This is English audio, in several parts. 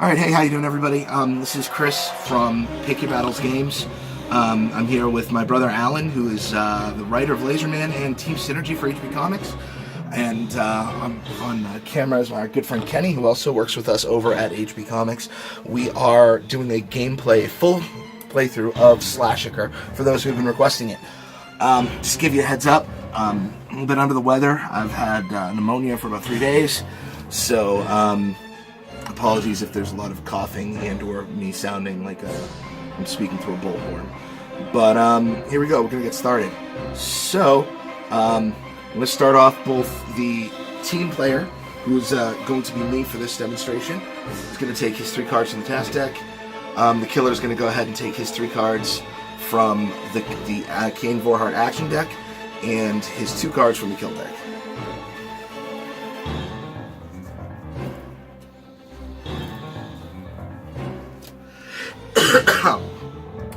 Alright, hey, how you doing, everybody? This is Chris from Pick Your Battles Games. I'm here with my brother Alan, who is the writer of Laserman and Team Synergy for HB Comics. And on camera is our good friend Kenny, who also works with us over at HB Comics. We are doing a gameplay, full playthrough of SLASH-ACCRE for those who have been requesting it. Just to give you a heads up, a little bit under the weather. I've had pneumonia for about 3 days, so apologies if there's a lot of coughing and or me sounding like I'm speaking through a bullhorn. But here we go, we're going to get started. So, I'm going to start off both the team player, who's going to be me for this demonstration. He's going to take his 3 cards from the task deck. The killer is going to go ahead and take his 3 cards from the Kane Vorhart action deck and his 2 cards from the kill deck.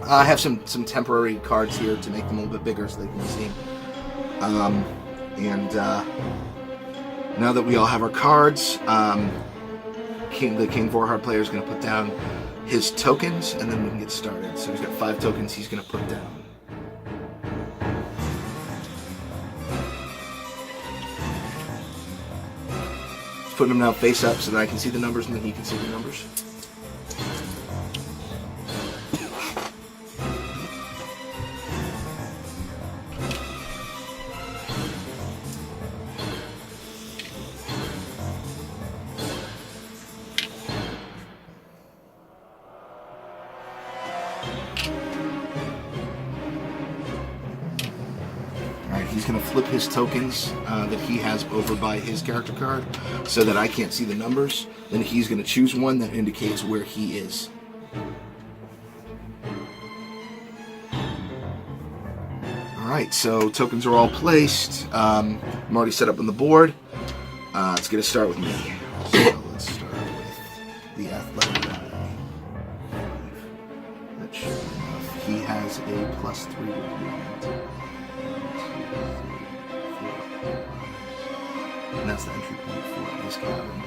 I have some temporary cards here to make them a little bit bigger so they can be seen. Now that we all have our cards, the King Vorhart player is going to put down his tokens, and then we can get started. So he's got 5 tokens he's going to put down. Just putting them now face up so that I can see the numbers and then he can see the numbers. He's going to flip his tokens that he has over by his character card so that I can't see the numbers. Then he's going to choose one that indicates where he is. Alright, so tokens are all placed. I'm already set up on the board. Let's get a start with me. So let's start with the athletic guy. That should be enough. He has a +3 movement. And that's the entry point for this cabin.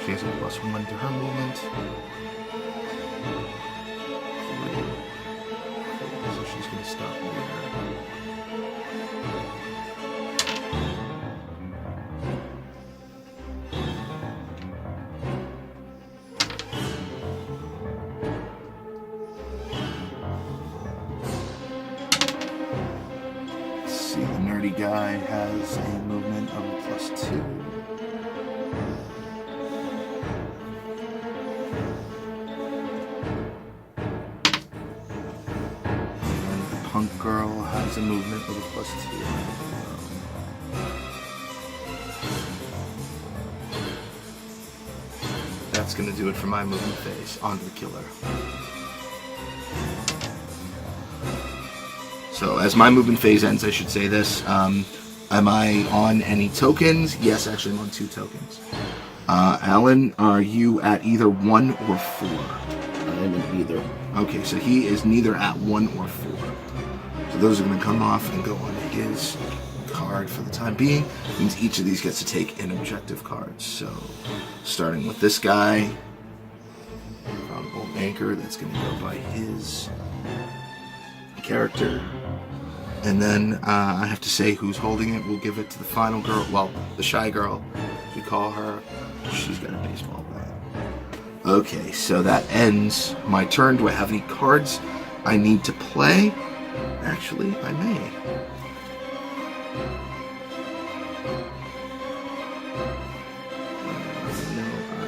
She has a +1 to her movement. 3. So she's going to stop there. The nerdy guy has a movement of a +2. And the punk girl has a movement of a +2. That's going to do it for my movement phase. On to the killer. So, as my movement phase ends, I should say this. Am I on any tokens? Yes, actually I'm on 2 tokens. Alan, are you at either 1 or 4? I am in either. Okay, so he is neither at 1 or 4. So those are going to come off and go on his card for the time being. Means each of these gets to take an objective card. So, starting with this guy, found Old Anchor, that's going to go by his character. And then I have to say who's holding it. We'll give it to the final girl. Well, the shy girl, we call her. She's got a baseball bat. Okay, so that ends my turn. Do I have any cards I need to play? Actually, I may. No, I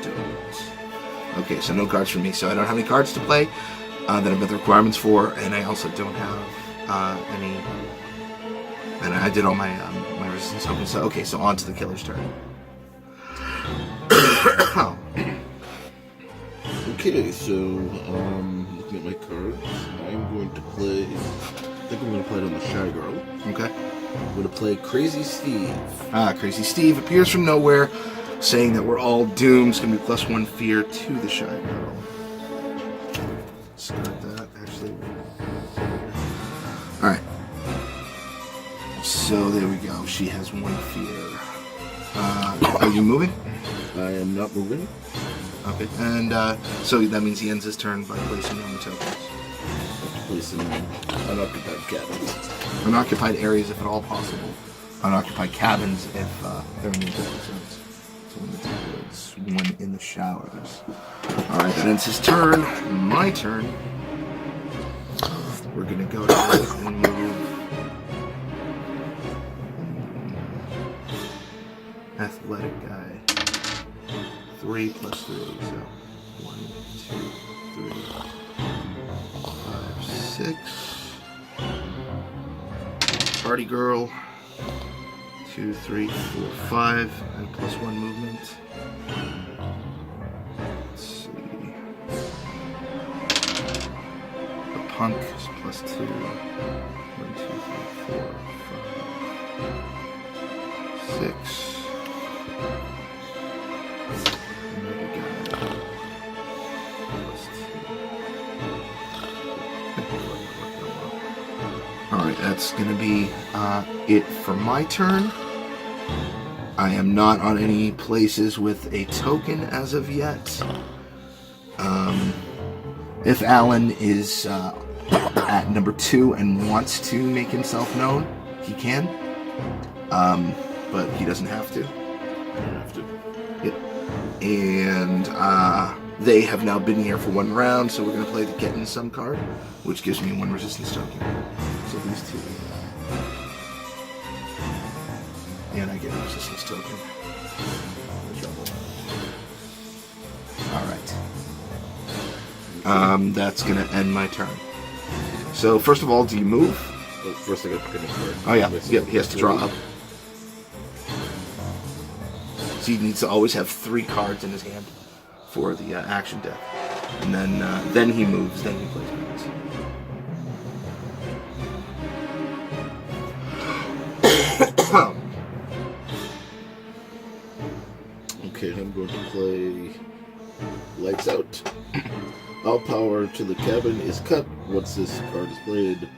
don't. Okay, so no cards for me. So I don't have any cards to play that I've got the requirements for, and I also don't have any, and I did all my my resistance tokens. So okay, so on to the killer's turn. Okay, so looking at my cards, I'm going to play. I think I'm going to play it on the Shy Girl. Okay. I'm going to play Crazy Steve. Crazy Steve appears from nowhere, saying that we're all doomed. It's going to be +1 fear to the Shy Girl. Start that actually. Alright. So there we go. She has 1 fear. Are you moving? I am not moving. Okay. And so that means he ends his turn by placing on the tokens. Placing unoccupied cabins. Unoccupied areas, if at all possible. Unoccupied cabins, if they're in the different zones. So in the woods, one in the showers. Alright, that ends his turn. My turn. We're gonna go ahead and move athletic guy. 3 plus 3, so 1, 2, 3, 5, 6. Party girl. 2, 3, 4, 5, and plus 1 movement. Let's see. The punk is plus 2. 1, 2, 3, 4, 5, 6. Another guy. Plus 2. Alright, that's gonna be it for my turn. I am not on any places with a token as of yet. If Alan is at number 2 and wants to make himself known, he can. But he doesn't have to. Yep. And they have now been here for 1 round, so we're going to play the Get in Some card, which gives me 1 resistance token. So these 2. And I get a resistance token. No trouble. Alright. That's going to end my turn. So, first of all, do you move? Well, first I got to pick a card. Oh, yeah. Yep, he has to draw up. So he needs to always have 3 cards in his hand for the action deck. And then he moves, then he plays cards. Okay, I'm going to play Lights Out. All power to the cabin is cut once this card is played.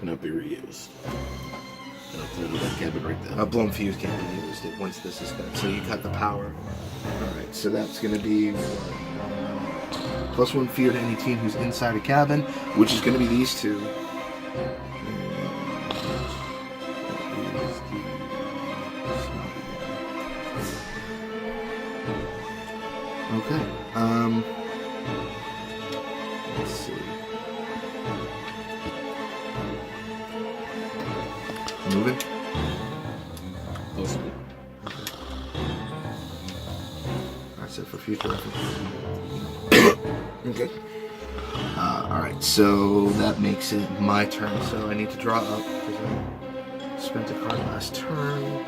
Cannot be reused. And I'll play with that cabin right there. A blown fuse can't be used once this is cut. So you cut the power. Alright, so that's going to be plus 1 fear to any team who's inside a cabin, which is going to be these 2. Okay. Let's see. Moving? Possibly. Okay. That's it for future reference. Okay. Alright, so that makes it my turn. So I need to draw up because I spent a card last turn.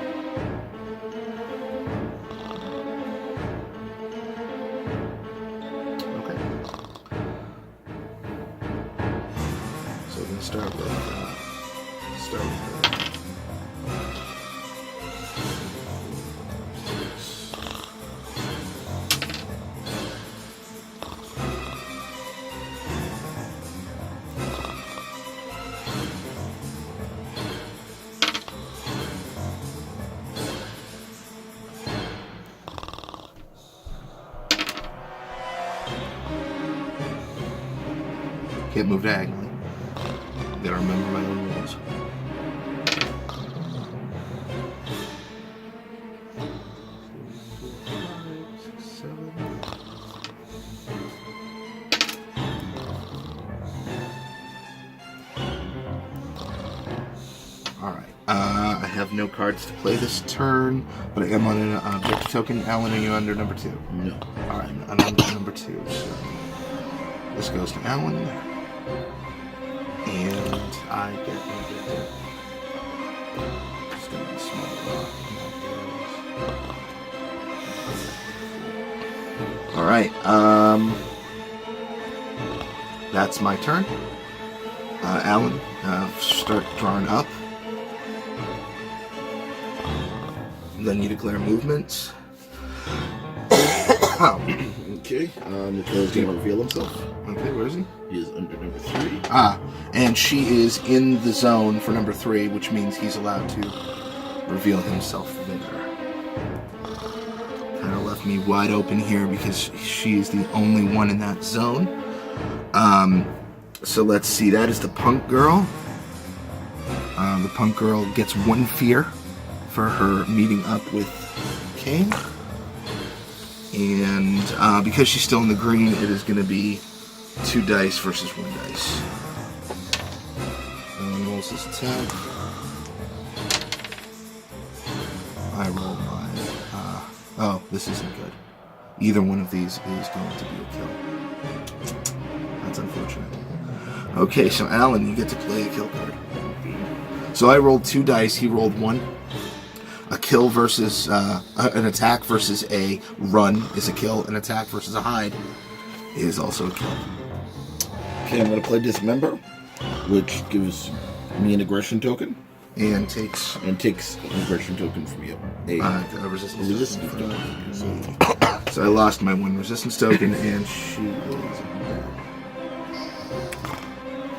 Start with can't move diagonally. Gotta remember my own rules. Alright, I have no cards to play this turn, but I am on an objective token. Alan, are you under number 2? No. Alright, I'm under number 2, so this goes to Alan. And I get it. It's going to be small. Alright, that's my turn. Alan, start drawing up. And then you declare movements. Okay, Nicole's going to reveal himself. Okay, where is he? He is under number 3. And she is in the zone for number 3, which means he's allowed to reveal himself there. Kind of left me wide open here because she is the only one in that zone. So let's see. That is the punk girl. The punk girl gets 1 fear for her meeting up with Kane. And because she's still in the green, it is going to be 2 dice versus 1 dice. And rolls his attack. I roll my... oh, this isn't good. Either one of these is going to be a kill. That's unfortunate. Okay, so Alan, you get to play a kill card. So I rolled 2 dice, he rolled 1. A kill versus... an attack versus a run is a kill. An attack versus a hide is also a kill. Okay, I'm going to play Dismember, which gives me an aggression token. And takes an aggression token from you. A resistance token. So I lost my 1 resistance token, and she is dead.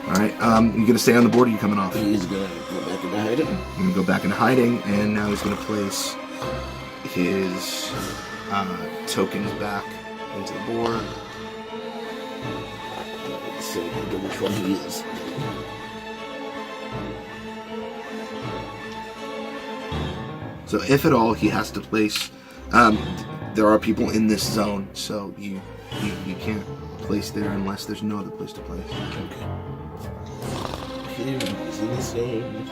Alright, you gonna stay on the board, or are you coming off? He's gonna go back into hiding. I'm gonna go back into hiding, and now he's gonna place his tokens back into the board. So I wonder which one he is. So if at all, he has to place... there are people in this zone, so you can't place there unless there's no other place to place. Okay. Here, he's in this zone.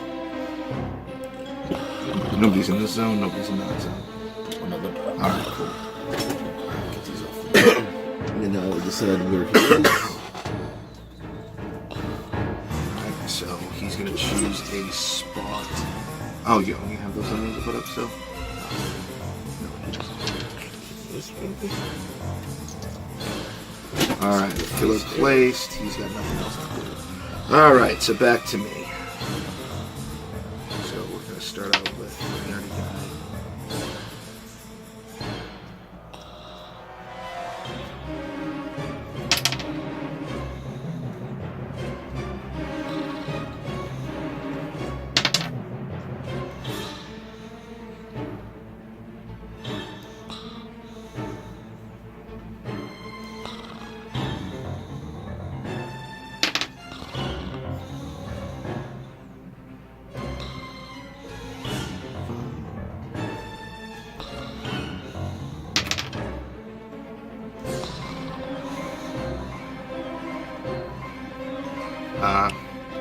Nobody's in this zone, nobody's in that zone. Another. Alright, cool. Alright, get these off. And now we'll decide where he is. Alright, so he's gonna choose a spot. Oh, you only have those onions to put up still? Alright, the killer placed. He's got nothing else to do. Alright, so back to me. So we're going to start out with the nerdy guy.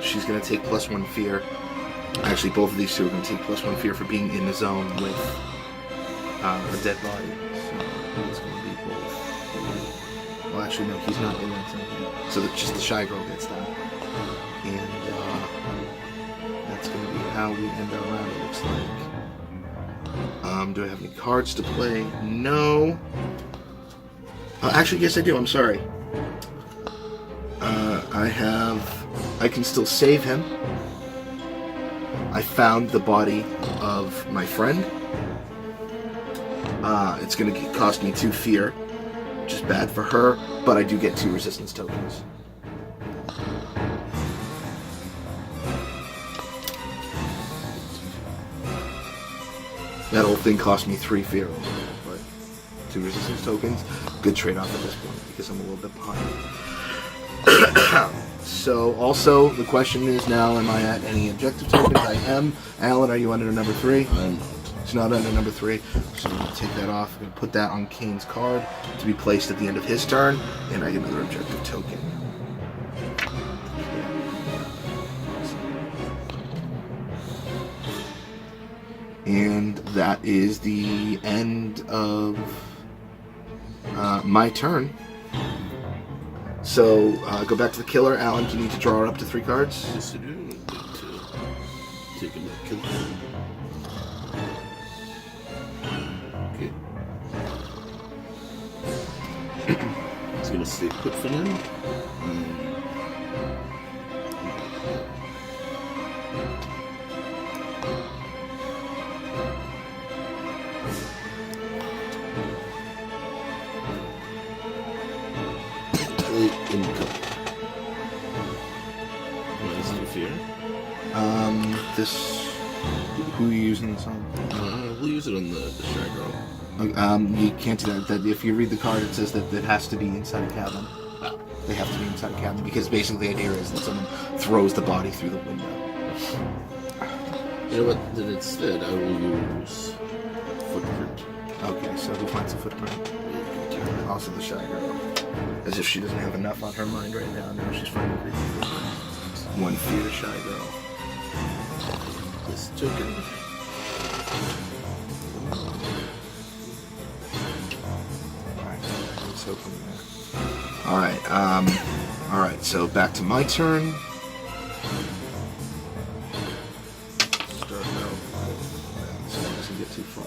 She's going to take +1 fear. Actually, both of these two are going to take +1 fear for being in the zone with a dead body. So it's going to be both. Well, actually, no, he's not in that zone. So just the shy girl gets that. And that's going to be how we end our round, it looks like. Do I have any cards to play? No. Actually, yes, I do. I'm sorry. I can still save him. I found the body of my friend. It's going to cost me 2 fear, which is bad for her, but I do get 2 resistance tokens. That whole thing cost me 3 fear, but 2 resistance tokens. Good trade-off at this point because I'm a little bit behind. So, also, the question is now, am I at any objective tokens? I am. Alan, are you under number 3? I'm not. It's not under number 3. So I'm going to take that off. I'm going to put that on Kane's card to be placed at the end of his turn, and I get another objective token. And that is the end of my turn. So, go back to the killer. Alan, do you need to draw up to 3 cards? Yes, I do. I'm going to take a look at killer. Okay. It's going to stay put for now. This, who are you using using this on? We'll use it on the Shy Girl. You can't do that. If you read the card, it says that it has to be inside a cabin. They have to be inside a cabin because basically the idea is that someone throws the body through the window. You know what? Then instead, I will use Footprint. Okay, so who finds the footprint? Also the Shy Girl. As if she doesn't have enough on her mind right now. Now she's finding everything. 1 fear, Shy Girl. This token. Let's open that. Alright, so back to my turn. Start out. So it doesn't get too far.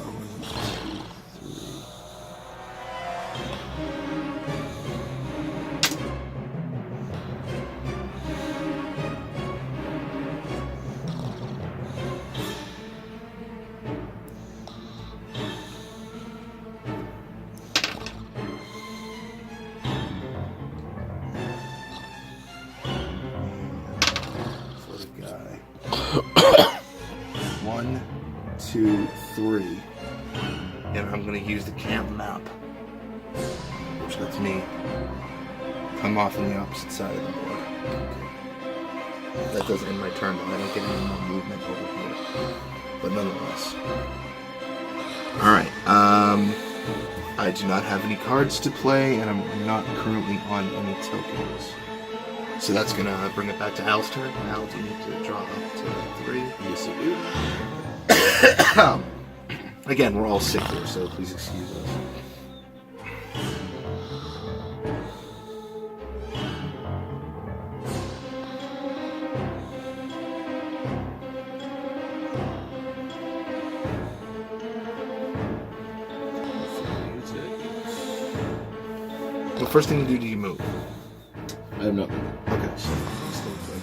1, 2, 1, 2, 3. And I'm going to use the camp map, which lets me come off on the opposite side of the board. Okay. That doesn't end my turn, though. I don't get any more movement over here. But nonetheless. Alright, I do not have any cards to play, and I'm not currently on any tokens. So that's going to bring it back to Al's turn. Al, do you need to draw up to 3? Yes, I do. Again, we're all sick here, so please excuse us. The first thing you do you move? I have not. Okay, so let's stay quick.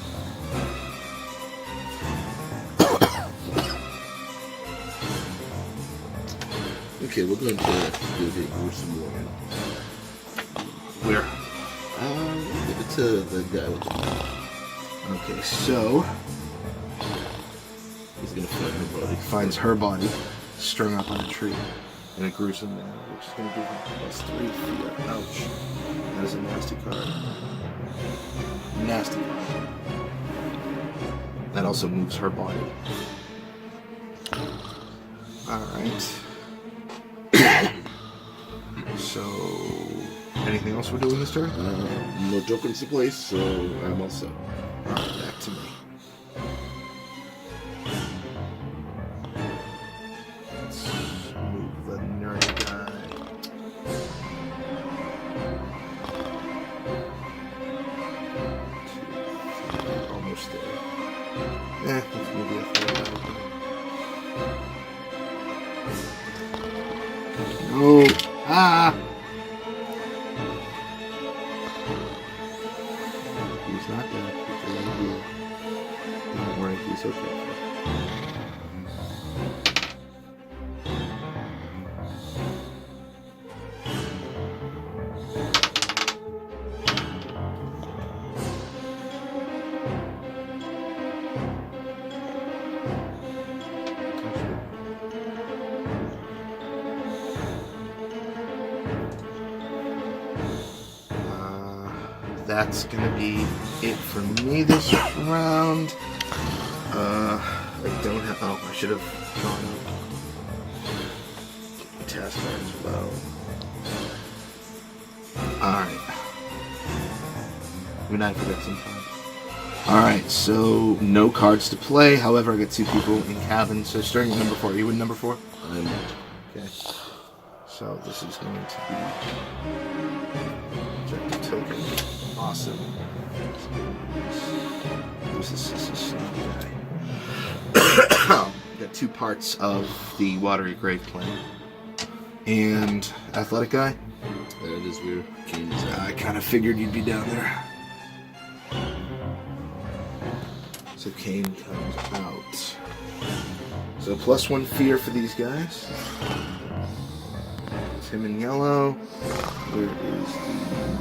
Okay, we're going to do the gruesome warrior. Where? Give it to the guy with the knife. Okay, so He's going to find her body. finds her body strung up on a tree in a gruesome manner, which is going to give him +3 fear. Ouch. That is a nasty card. Nasty card. That also moves her body. Alright. So, anything else we're doing this turn? No tokens to place, so I'm all set. Alright, back to me. Let's move the nerdy guy. Almost there. Let's move the third guy. No! Ah! He's not dead. Don't worry, he's okay. That's gonna be it for me this round. I don't have. Oh, I should have gone up. Task bar as well. Alright. We might forget sometimes. Alright, so no cards to play. However, I got 2 people in cabin. So starting at number 4. Are you in number 4? I'm not. Okay. So this is going to be objective token. Awesome. Who's this guy? Got 2 parts of the watery grave plan. And athletic guy? That is weird. I kind of figured you'd be down there. So Kane comes out. So +1 fear for these guys. It's him in yellow. Where is the guy?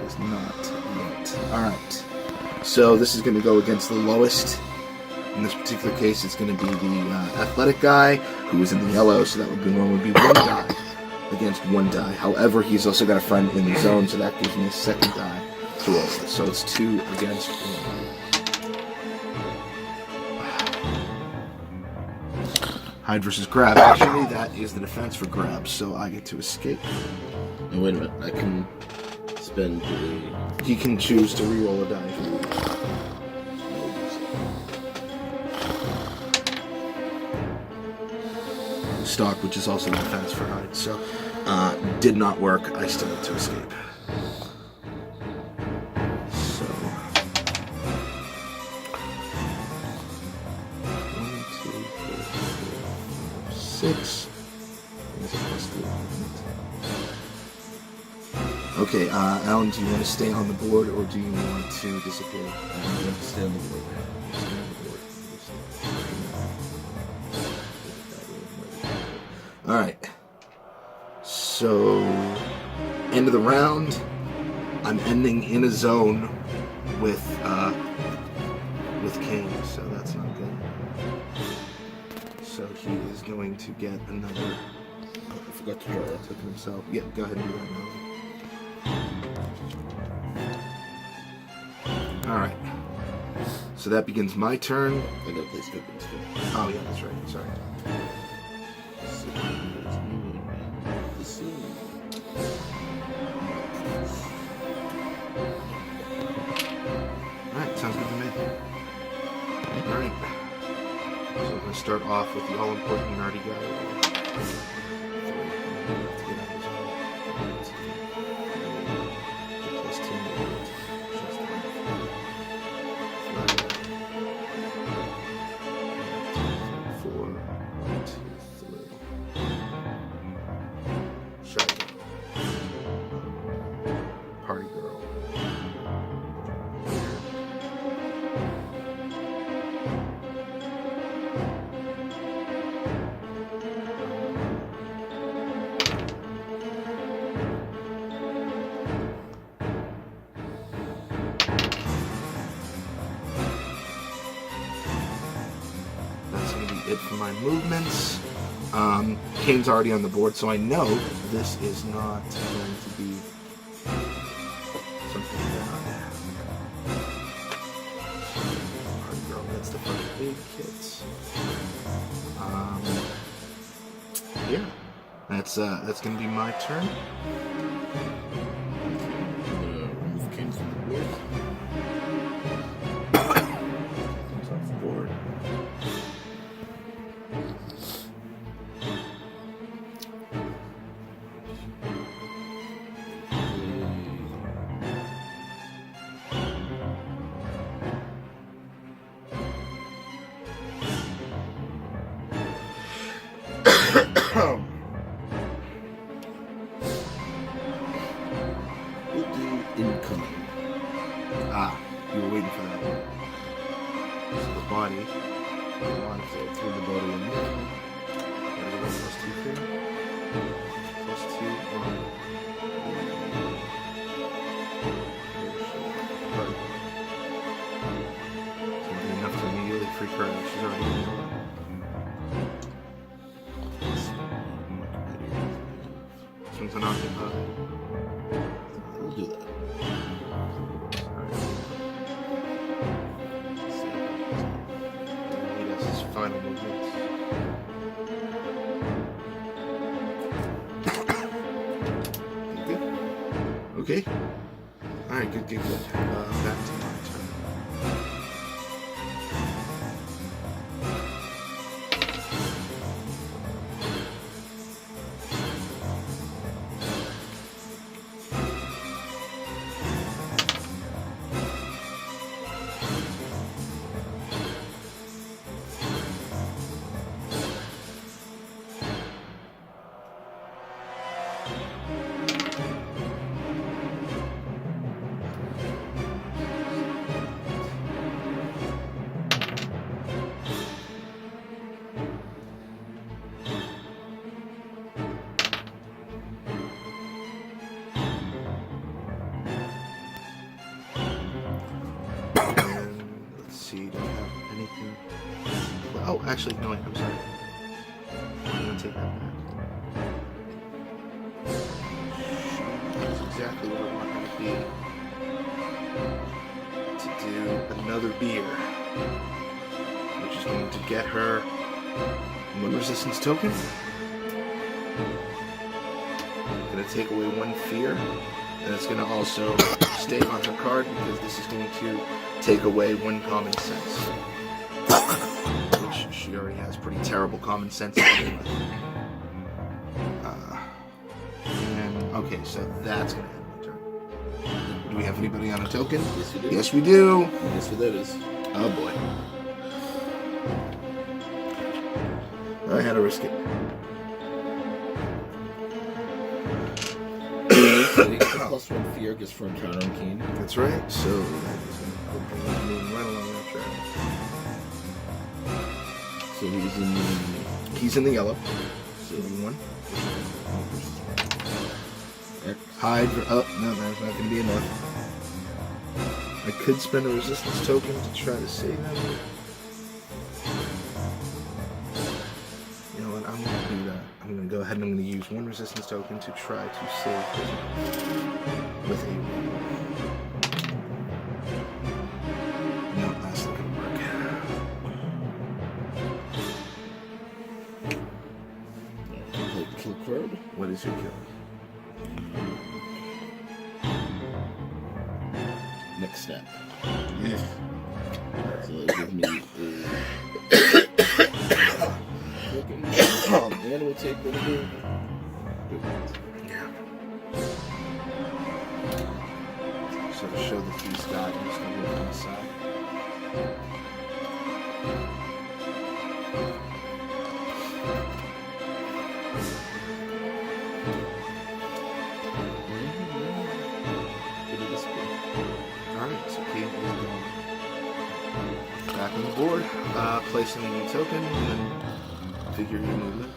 Is not yet. Alright. So this is going to go against the lowest In this particular case, it's going to be the athletic guy who is in the yellow, so that would normally be 1 die against 1 die. However, he's also got a friend in the zone, so that gives me a 2nd die to roll this. So it's 2 against 1. Hide versus grab. Actually, that is the defense for grab, so I get to escape. And wait a minute, I can spend a... He can choose to re-roll a die. Stock, which is also the defense for hide. So, did not work. I still get to escape. So, 1, 2, 3, 4, 5, 6. Okay, Alan, do you want to stay on the board or do you want to disappear? I'm going to stay on the board. Stay on the board. Alright. So, end of the round. I'm ending in a zone with Kane, so that's not good. So he is going to get another... I forgot to draw that. Took himself. Yeah, go ahead and do that now. Alright. So that begins my turn. I gotta play Scoopins too. Oh yeah, that's right. Sorry. Alright, sounds good to me. Alright. So I'm going to start off with the all-important nerdy guy. Party girl. That's going to be it for my movements. Kane's already on the board, so I know this is not going to be something bad. Party girl, that's the first aid kit. Yeah, that's going to be my turn. Remove King from the board. Comes off the board. We'll do incoming. Ah, you were waiting for that one. So the body. So throw the body in there. +2 here. +2 on. So enough to immediately free her. She's already in the This one's unoccupied. We'll do that. He does his final movements. Good. Okay. Alright, good. Back to my turn. actually, no, wait, I'm sorry. I'm going to take that back. That's exactly what I want her to be. To do another beer. Which is going to get her one resistance token. Going to take away one fear. And it's going to also stay on her card because this is going to take away one common sense. Which she already has pretty terrible common sense. Okay, so that's going to end my turn. Do we have anybody on a token? Yes, we do. Yes, we do. Guess what that is? Oh, boy. I had to risk it. +1 fear gets for encounter on Keen. That's right. So that is going to move right along that track. So He's in the yellow. So 1. Hide. Oh, no, that's not going to be enough. I could spend a resistance token to try to save him. You know what? I'm going to do that. I'm going to go ahead and I'm going to use 1 resistance token to try to save him with a. No, that's not going to work. Kill card. What is your kill? Next step. Yeah. So they give me a and we'll take what we do. Yeah. So to show that he's died, I'm just going to move on the side. Alright, so Kate is going back on the board, placing a new token, and then figure your movement.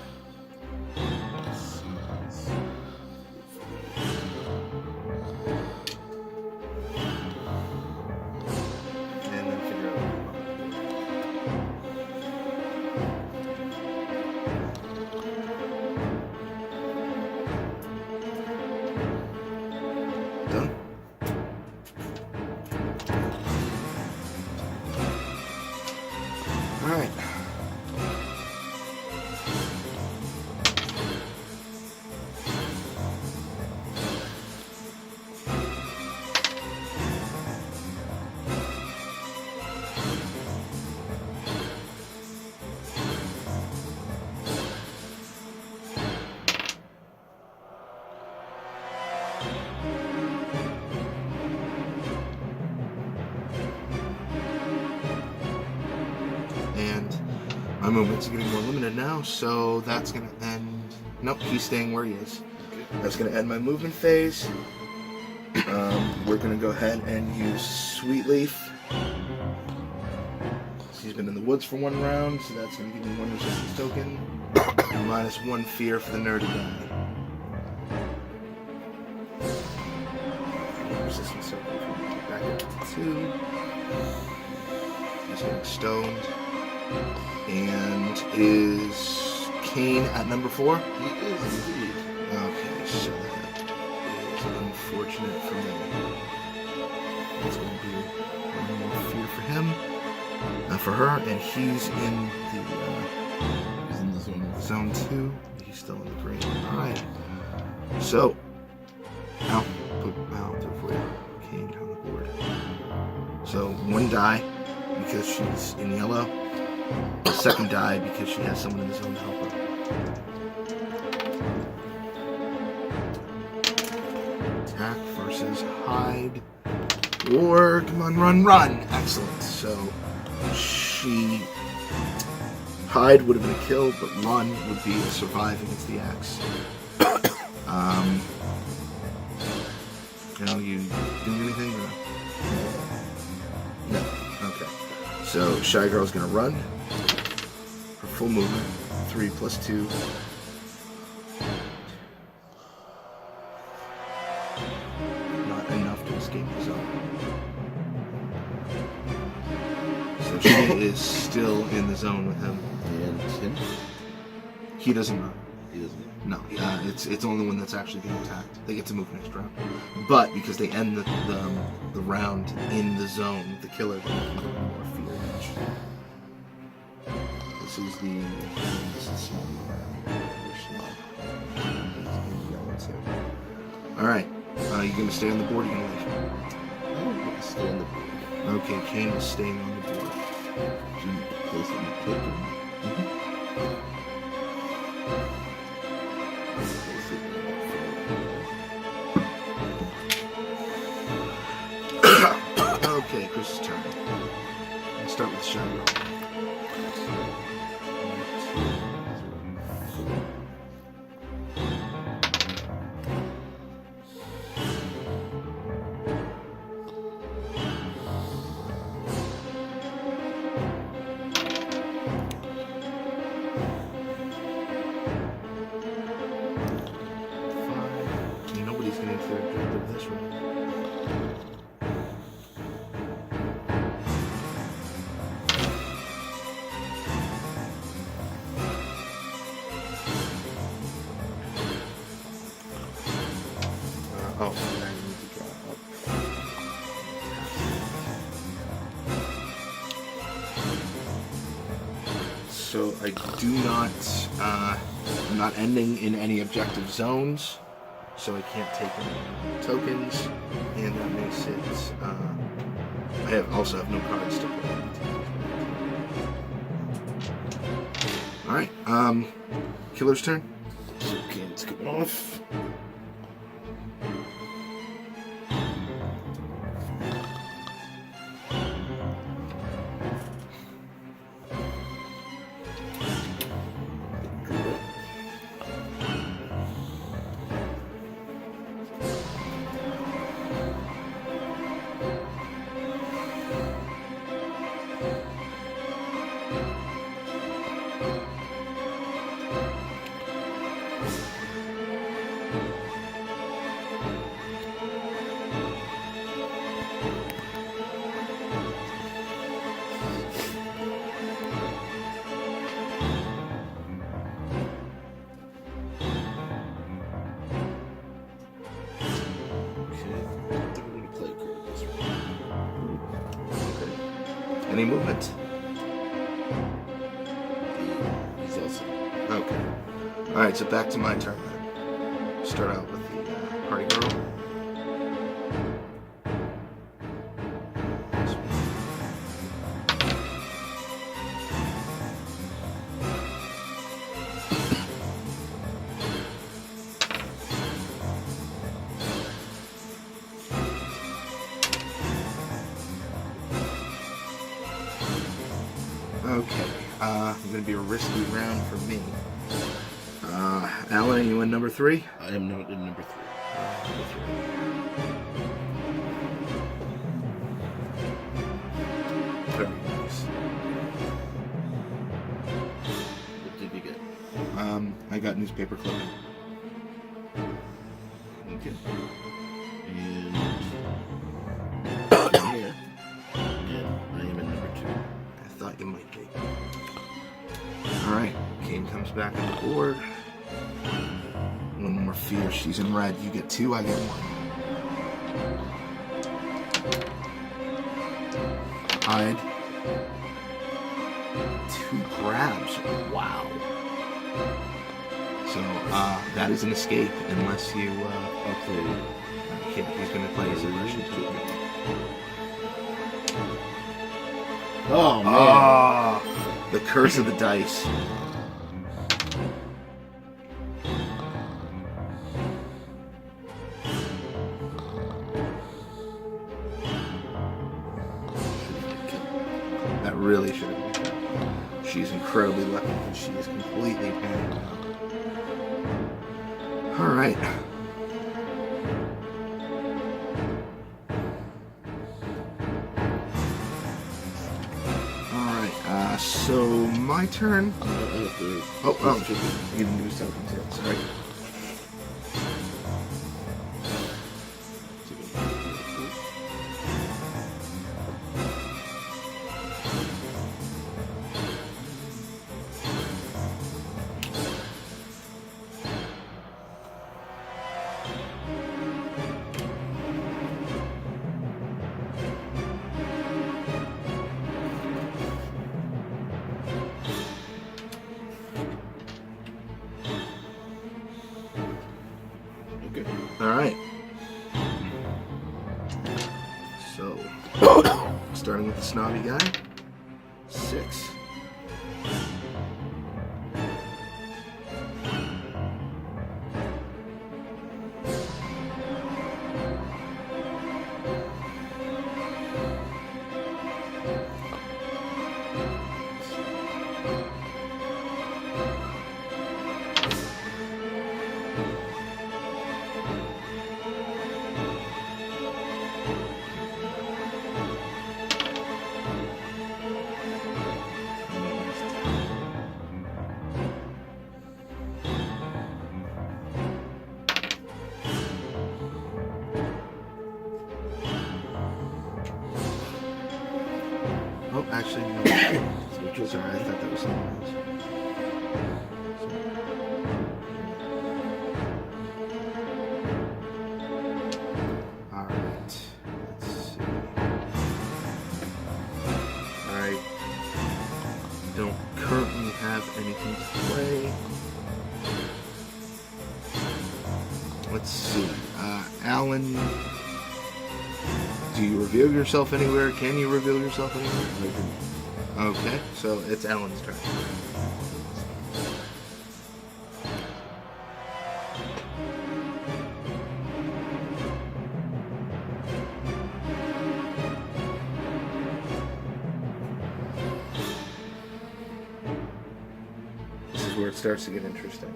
And then figure out what you want. Done. Alright. And my movement's getting more limited now, so that's gonna end. Nope, he's staying where he is. That's gonna end my movement phase. We're gonna go ahead and use Sweet Leaf. He's been in the woods for 1 round, so that's gonna give me 1 resistance token. And -1 fear for the nerdy guy. 1 resistance token. Back up to 2. He's getting stoned. And is Kane at number 4? He is indeed. Okay, so that is unfortunate for me. That's going to be 1 more fear for him, for her, and he's in the zone 2. He's still in the green. All right. So I'll do it for you. Kane on the board. So 1 die because she's in yellow. The 2nd die because she has someone in the zone to help her. Attack versus hide. Or, come on, run. Excellent. So, hide would have been a kill, but run would be a survive against the axe. You doing anything? Or? No. Okay. So, Shy Girl's gonna run. Her full movement. 3 + 2. Not enough to escape the zone. So she is still in the zone with him. him? He doesn't run. He doesn't. No, it's only the one that's actually being attacked. They get to move next round. But because they end the round in the zone, the killer, they can go more fear range. This is small. Alright. You gonna stay on the board or you gonna leave? I'm going to stay on the board. Okay, Kane is staying on the board. Should we place it in the pit? Okay, Chris's turn. Let's start with Shadow. Nobody's going to clear objective this round. Oh, so now you need to draw up. So I do not, I'm not ending in any objective zones, so I can't take any tokens, and that makes it, I also have no cards to play. Alright, Killer's turn. So Kane's coming off. Any movement? He's also. Okay. Alright, so back to my turn then. Start out with the party girl. Okay, going to be a risky round for me. Alan, are you in number 3? I am not in number 3. Very nice. What did you get? I got newspaper clipping. Okay. And here. And I am in number 2. I thought you might be. Alright, Kane comes back on the board. One more fear. She's in red. You get 2, I get 1. Hide. 2 grabs. Wow. So, that is an escape unless you, I'll play. he's going to play his immersion token. Oh, man. Ah, the curse of the dice. That really should have been done. She's incredibly lucky because she is completely panicked now. Alright. Alright, so my turn. Oh, you didn't do tokens yet, sorry. Going with the snobby guy. 6. Oh, actually, no. Sorry, I thought that was something else. Alright. Let's see. I don't currently have anything to play. Let's see. Alan, do you reveal yourself anywhere? Can you reveal yourself anywhere? Okay, so it's Alan's turn. This is where it starts to get interesting.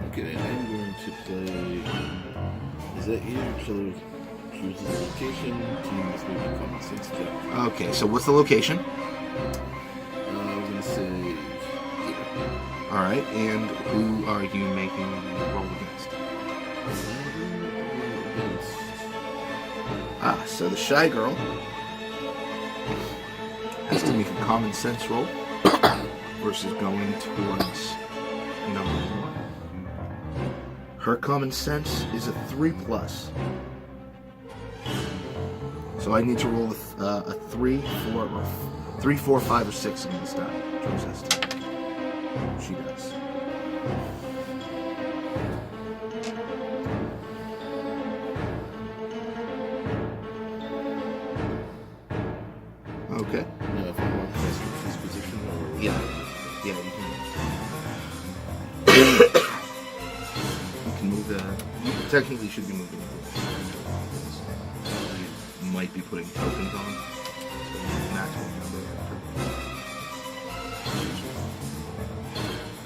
Okay, I'm going to play. Is that you? So choose the location. Team must make a common sense check. Okay, so what's the location? I'm going to say here. Alright, and who are you making the roll against? Ah, so the shy girl has to make a common sense roll versus going towards number 1. Her common sense is a 3+. So I need to roll a 3, 4, 5, or 6 against that. Joseph. She does. Okay. Now, if I want to switch this position, or Yeah, you can. You can move the. You technically should be moving it. You might be putting tokens on. So maximum number.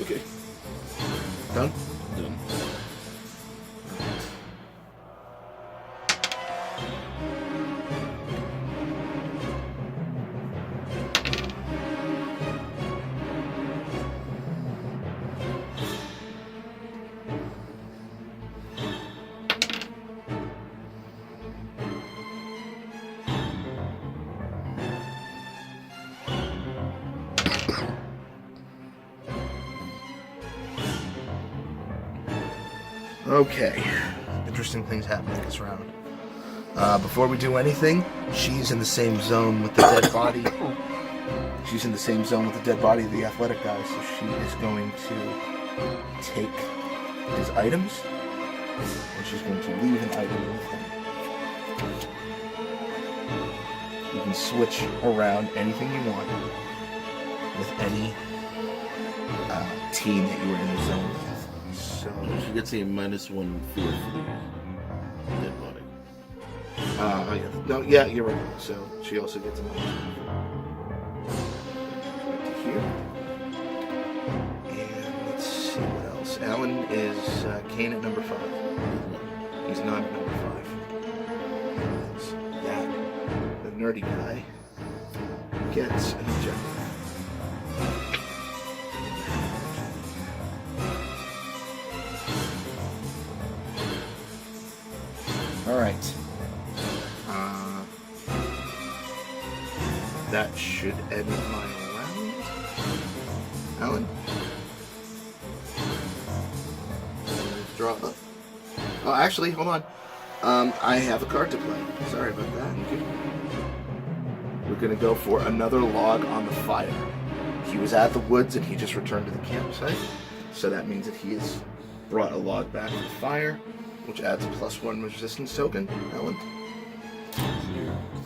okay, Done. done. Okay. Interesting things happening this round. Before we do anything, she's in the same zone with the dead body. She's in the same zone with the dead body of the athletic guy, so she is going to take his items, and she's going to leave an item with him. You can switch around anything you want with any team that you were in the zone with. So She gets a -1 fear for the dead body. no, yeah, you're right. So she also gets a minus to here. And let's see what else. Alan is Kane at number 5. He's not at number 5. That's that. The nerdy guy gets an objective. All right. That should end my round. Alan? Draw up. Oh, actually, hold on. I have a card to play. Sorry about that. We're going to go for another log on the fire. He was at the woods and he just returned to the campsite. So that means that he has brought a log back to the fire, which adds a +1 resistance token. Ellen?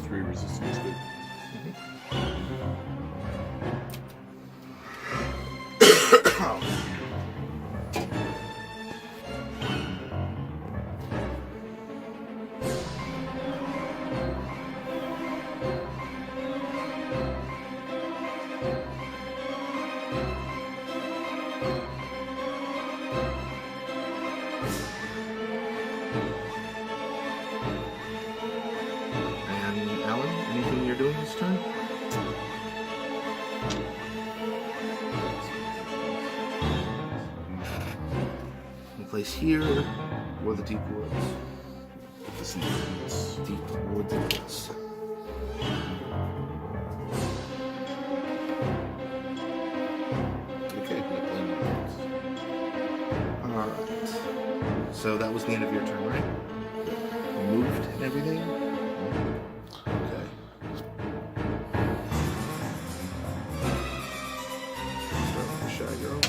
3 resistance. Good. And Alan, anything you're doing this turn? Any place here or the deep woods? This is Deep woods and woods. okay. Alright. So that was the end of your turn, right? You moved and everything? Okay. Start with the Shy Girl.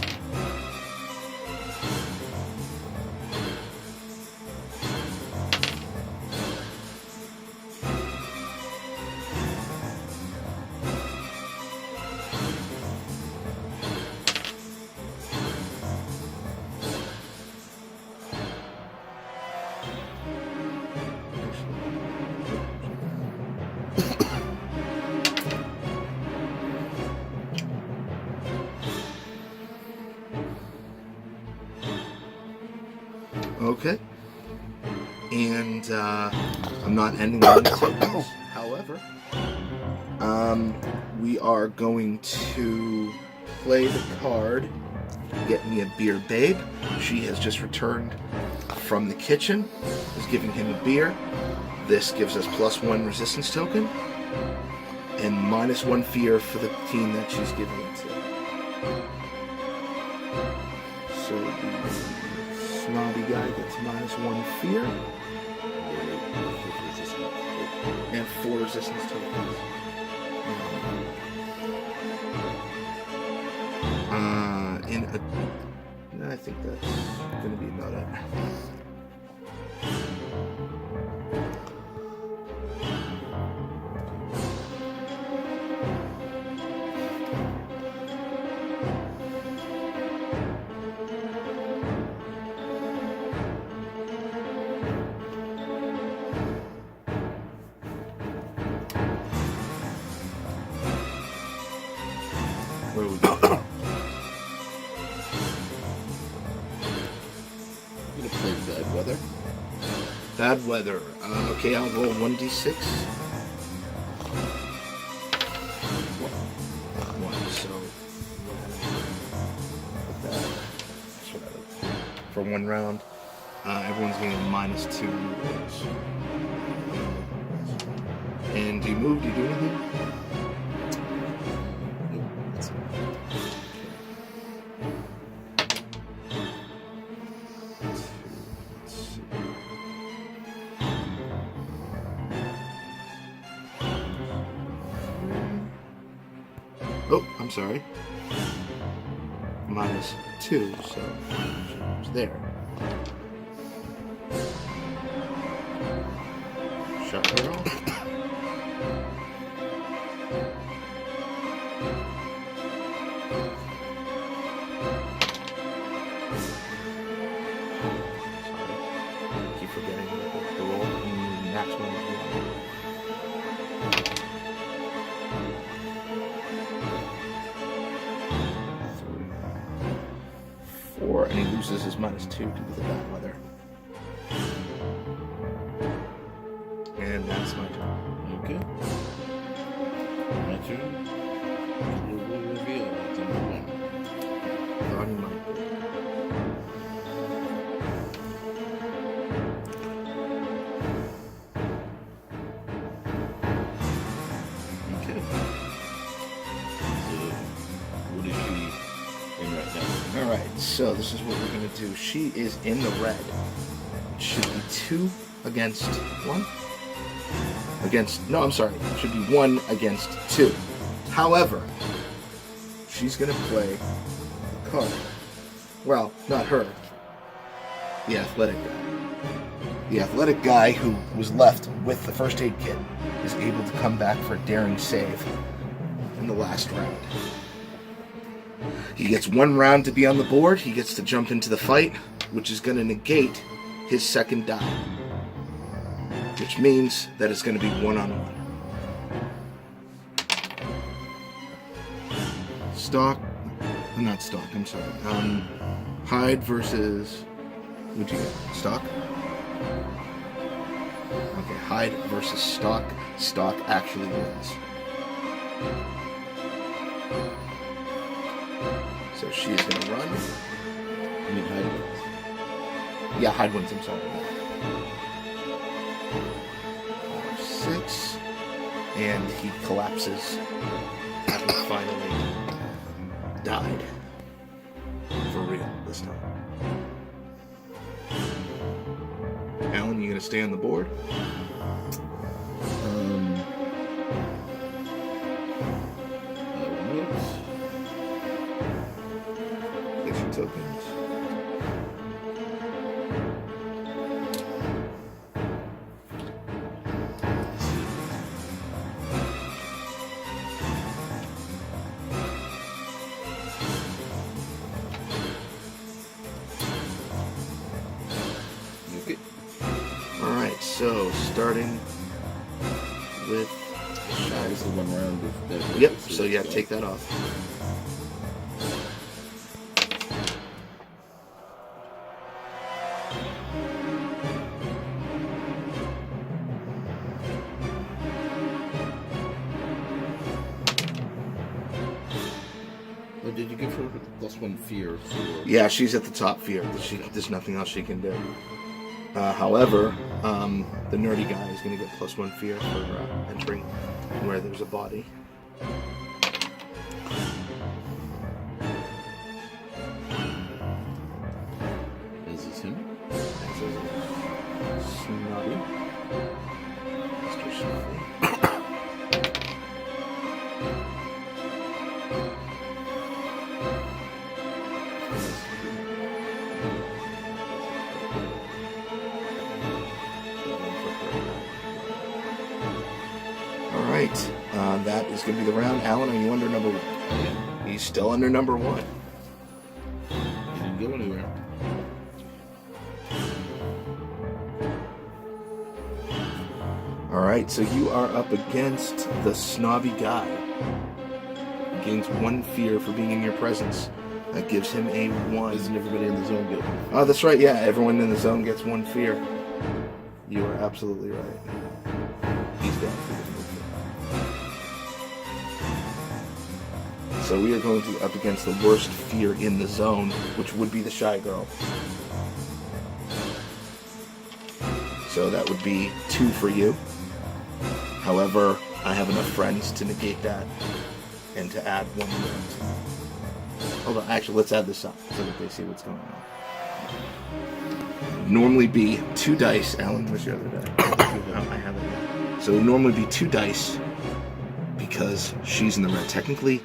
Okay. And I'm not ending on this. However, we are going to play the card, Get Me a Beer Babe. She has just returned from the kitchen, is giving him a beer. This gives us +1 resistance token and -1 fear for the team that she's giving it to. So the snobby guy gets -1 fear and 4 resistance tokens. I think that's going to be about it. Where we go? I'm gonna play Bad Weather. Bad weather. Okay, I'll roll 1d6. 1, so put that. That's what I like. For 1 round, everyone's getting -2 rolls. And do you move? Do you do anything? Oh, I'm sorry. -2, so it's there. Shot girl. Keep forgetting the roll. Next one is 4, and he loses his -2 due to the bad weather. And that's my turn. Okay. My turn. We'll reveal at number 1. Thought he might be. Okay. So, what is she in right now? Alright, so this is what we're going to do. She is in the red. It should be 2 against 1. No, I'm sorry. It should be 1 against 2. However, she's going to play the card. Well, not her. The athletic guy. The athletic guy who was left with the first aid kit is able to come back for a daring save in the last round. He gets 1 round to be on the board. He gets to jump into the fight, which is going to negate his second die, which means that it's going to be 1-on-1. Hyde versus, what'd you get? Stock? Okay, Hyde versus Stock. Stock actually wins. So she is going to run. I mean, Hyde wins. Yeah, Hyde wins, I'm sorry. 6. And he collapses, having finally died. For real this time. Alan, you going to stay on the board? Place your tokens. Okay. Alright, so starting with... Shy is the 1 round of that. Yep, so yeah, take that off. Or did you give her +1 fear? Yeah, she's at the top fear. There's nothing else she can do. However, the nerdy guy is going to get +1 fear for entering where there's a body. Is this him? Snobby. Mr. Snobby. Alright, that is going to be the round. Alan, are you under number 1? Yeah. He's still under number 1. He didn't go anywhere. Alright, so you are up against the snobby guy. He gains 1 fear for being in your presence. That gives him a 1. Doesn't everybody in the zone get one? Oh, that's right, yeah. Everyone in the zone gets 1 fear. You are absolutely right. He's down. So we are going to be up against the worst fear in the zone, which would be the shy girl. So that would be 2 for you. However, I have enough friends to negate that and to add 1 more. Hold on, actually, let's add this up so that they see what's going on. Normally be 2 dice. Alan, where's your other die? Oh, I have it here. So it would normally be 2 dice because she's in the red. Technically,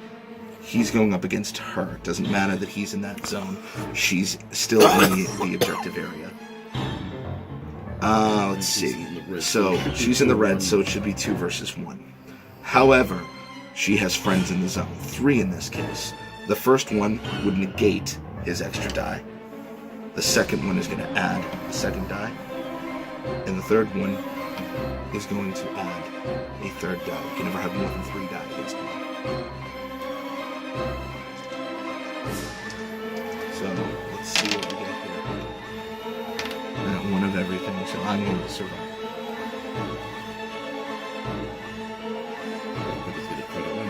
he's going up against her. It doesn't matter that he's in that zone. She's still in the objective area. Let's see. So she's in the red, so it should be 2 versus 1. However, she has friends in the zone. 3 in this case. The first one would negate his extra die. The second one is going to add a second die. And the third one is going to add a third die. You can never have more than 3 die against him. So let's see what we get here. 1 of everything, so I'm going to survive. Everybody's gonna try to win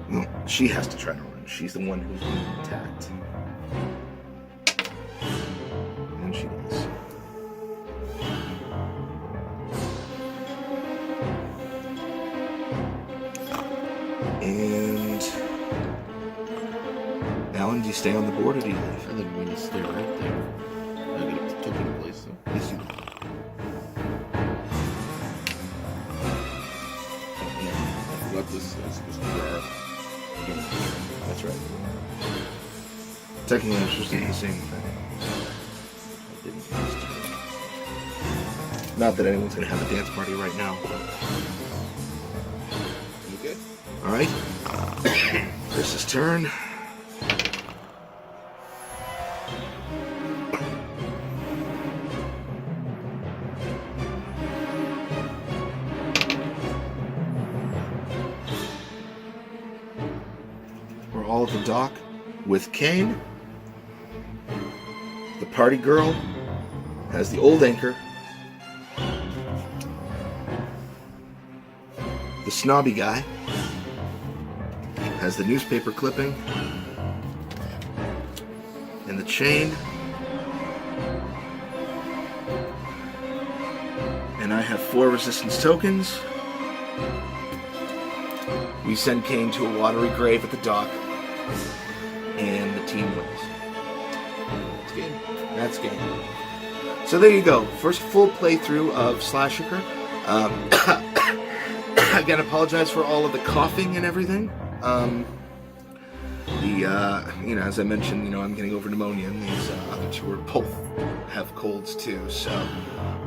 now. No, she has to try to run. She's the one who's being attacked. And she does. And Alan, do you stay on the board or do you leave? I think we're gonna stay right there. I gotta put the token in place though. Yes, you do. Oh, yeah. I forgot this is supposed to jar. game. That's right. Technically, I'm supposed to do the same thing. I didn't used to. Not that anyone's going to have a dance party right now. You good? All right. Chris's turn. We're all at the dock with Kane. The party girl has the old anchor. The snobby guy has the newspaper clipping and the chain. And I have 4 resistance tokens. We send Kane to a watery grave at the dock, and the team wins. That's game. That's game. So there you go. First full playthrough of SLASH-ACCRE. Again, apologize for all of the coughing and everything. As I mentioned, I'm getting over pneumonia, and these other two are both have colds too. So,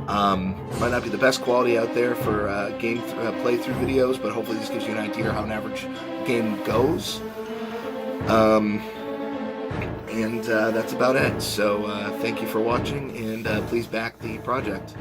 might not be the best quality out there for game playthrough videos, but hopefully this gives you an idea how an average game goes. And that's about it. So, thank you for watching, and please back the project.